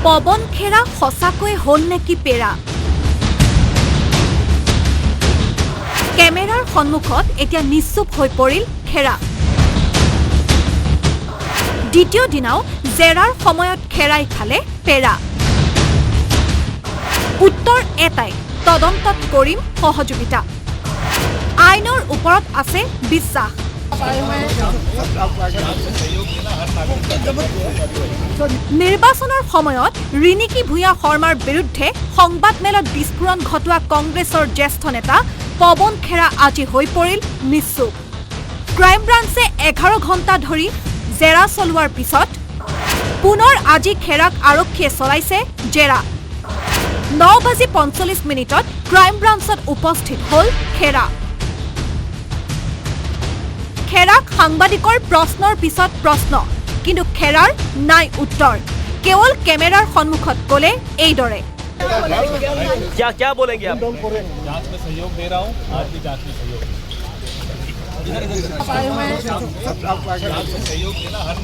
পৱন খেৰা সঁচাকৈ হল নেকি পেৰা কেমেৰাৰ সন্মুখত এতিয়া নিশ্চুপ হৈ পৰিল খেৰা দ্বিতীয় দিনাও জেৰাৰ সময়ত খেৰাই খালে পেৰা উত্তৰ এটাই তদন্তত কৰিম সহযোগিতা আইনৰ ওপৰত আছে বিশ্বাস নিৰ্বাচনৰ সময়ত ৰিণিকী ভূঞা শৰ্মাৰ বিৰুদ্ধে সংবাদমেলত বিস্ফোৰণ ঘটোৱা কংগ্ৰেছৰ জ্যেষ্ঠ নেতা পৱন খেৰা আজি হৈ পৰিল নিশ্চুপ ক্ৰাইম ব্ৰাঞ্চে 11 ঘণ্টা ধৰি জেৰা চলোৱাৰ পিছত পুনৰ আজি খেৰাক আৰক্ষীয়ে চলাইছে জেৰা 9:45 ক্ৰাইম ব্ৰাঞ্চত উপস্থিত হল খেৰা খেৰাক সাংবাদিকৰ প্ৰশ্নৰ পিছত প্ৰশ্ন কিন্তু খেৰাৰ নাই উত্তৰ কেৱল কেমেৰাৰ সন্মুখত ক'লে এইদৰে क्या बोलेंगे आप जांच में सहयोग दे रहा हूँ आज भी जांच में सहयोग देना हर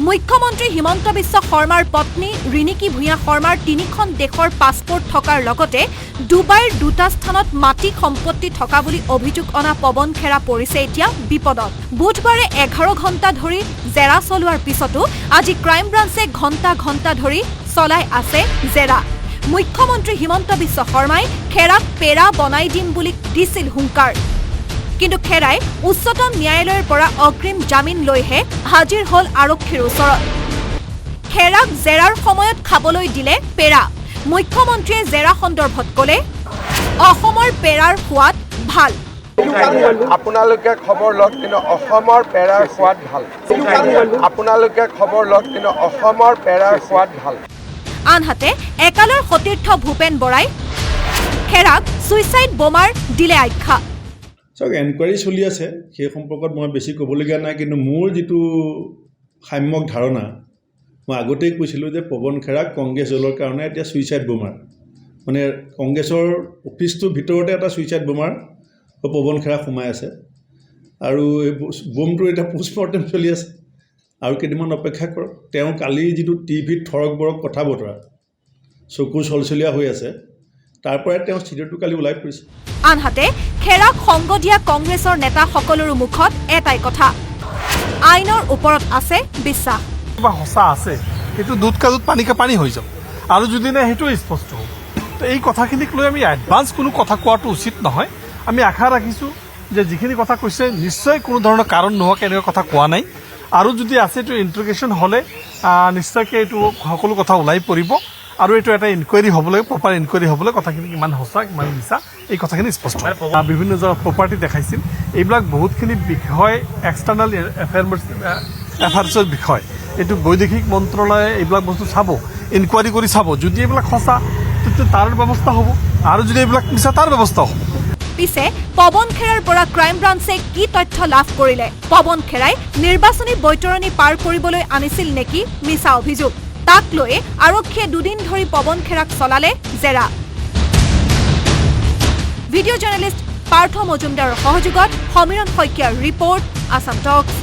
মুখ্যমন্ত্ৰী হিমন্ত বিশ্ব শৰ্মাৰ পত্নী ৰিণিকী ভূঞা শৰ্মাৰ 3খন দেশৰ পাছপোৰ্ট থকাৰ লগতে ডুবাইৰ 2টা স্থানত মাটি সম্পত্তি থকা বুলি অভিযোগ অনা পৱন খেৰা পৰিছে এতিয়া বিপদত বুধবাৰে 11 ঘণ্টা ধৰি জেৰা চলোৱাৰ পিছতো আজি ক্ৰাইম ব্ৰাঞ্চে ঘণ্টা ধৰি চলাই আছে জেৰা মুখ্যমন্ত্ৰী হিমন্ত বিশ্ব শৰ্মাই খেৰাক পেৰা বনাই দিম বুলি দিছিল হুংকাৰ কিন্তু খেৰাই উচ্চতম ন্যায়ালয়ৰ পৰা অগ্ৰিম জামিন লৈহে হাজিৰ হল আৰক্ষীৰ ওচৰত খেৰাক জেৰাৰ সময়ত খাবলৈ দিলে পেৰা মুখ্যমন্ত্ৰীয়ে জেৰা সন্দৰ্ভত ক'লে অসমৰ পেৰাৰ সোৱাদ ভাল আপোনালোকে খবৰ লওক কিন্তু অসমৰ পেৰাৰ সোৱাদ ভাল আপোনালোকে খবৰ লওক কিন্তু অসমৰ পেৰাৰ সোৱাদ ভাল আনহাতে একালৰ সতীৰ্থ ভূপেন বৰাই খেৰাক ছুইচাইড বোমাৰ দিলে আখ্যা চাওক এনকুৱাৰী চলি আছে সেই সম্পৰ্কত মই বেছি ক'বলগীয়া নাই কিন্তু মোৰ যিটো সাম্যক ধাৰণা মই আগতেই কৈছিলোঁ যে পৱন খেৰাক কংগ্ৰেছ দলৰ কাৰণে এতিয়া ছুইচাইড বোমাৰ মানে কংগ্ৰেছৰ অফিচটোৰ ভিতৰতে এটা ছুইচাইড বোমাৰ পৱন খেৰা সোমাই আছে আৰু এই বোমটোৰ এতিয়া পোষ্টমৰ্টেম চলি আছে আৰু কেইদিনমান অপেক্ষা কৰক তেওঁ কালি যিটো টিভিত থৰক বৰক কথা বতৰা চকু চলচলীয়া হৈ আছে তাৰ পৰাই তেওঁ স্থিতিটো কালি ওলাই পৰিছে আনহাতে খেৰাক সংগ দিয়া কংগ্ৰেছৰ নেতাসকলৰো মুখত এটাই কথা আইনৰ ওপৰত আছে বিশ্বাস সঁচা আছে সেইটো দুধ কাজুত পানীকে পানী হৈ যাব আৰু যদি নাই সেইটো স্পষ্ট হ'ব তো এই কথাখিনিক লৈ আমি এডভান্স কোনো কথা কোৱাটো উচিত নহয় আমি আশা ৰাখিছোঁ যে যিখিনি কথা কৈছে নিশ্চয় কোনো ধৰণৰ কাৰণ নোহোৱাকৈ এনেকুৱা কথা কোৱা নাই আৰু যদি আছে এইটো ইণ্টাৰগেশ্যন হ'লে নিশ্চয়কৈ এইটো সকলো কথা ওলাই পৰিব আৰু এইটো এটা ইনকুৱাৰী হ'ব লাগে প্ৰপাৰ ইনকুৱাৰী হ'ব লাগে কথাখিনি কিমান সঁচা কিমান মিছা এই কথাখিনি স্পষ্ট বিভিন্ন জনৰ প্ৰপাৰ্টি দেখাইছিল এইবিলাক বহুতখিনি বিষয় এক্সটাৰ্নেল এফেয়াৰ্ছৰ বিষয় এইটো বৈদেশিক মন্ত্ৰালয়ে এইবিলাক বস্তু চাব ইনকুৱাৰী কৰি চাব যদি এইবিলাক সঁচা তেতিয়া তাৰ ব্যৱস্থা হ'ব আৰু যদি এইবিলাক মিছা তাৰ ব্যৱস্থা হ'ব পিছে পৱন খেৰাৰ পৰা ক্ৰাইম ব্ৰাঞ্চে কি তথ্য লাভ কৰিলে পৱন খেৰাই নিৰ্বাচনী বৈতৰণি পাৰ কৰিবলৈ আনিছিল নেকি মিছা অভিযোগ তাক লৈ আৰক্ষীয়ে 2 দিন ধৰি পৱন খেৰাক চলালে জেৰা ভিডিঅ' জাৰ্নেলিষ্ট পাৰ্থ মজুমদাৰৰ সহযোগত সমীৰণ শইকীয়াৰ ৰিপৰ্ট আসাম টক্স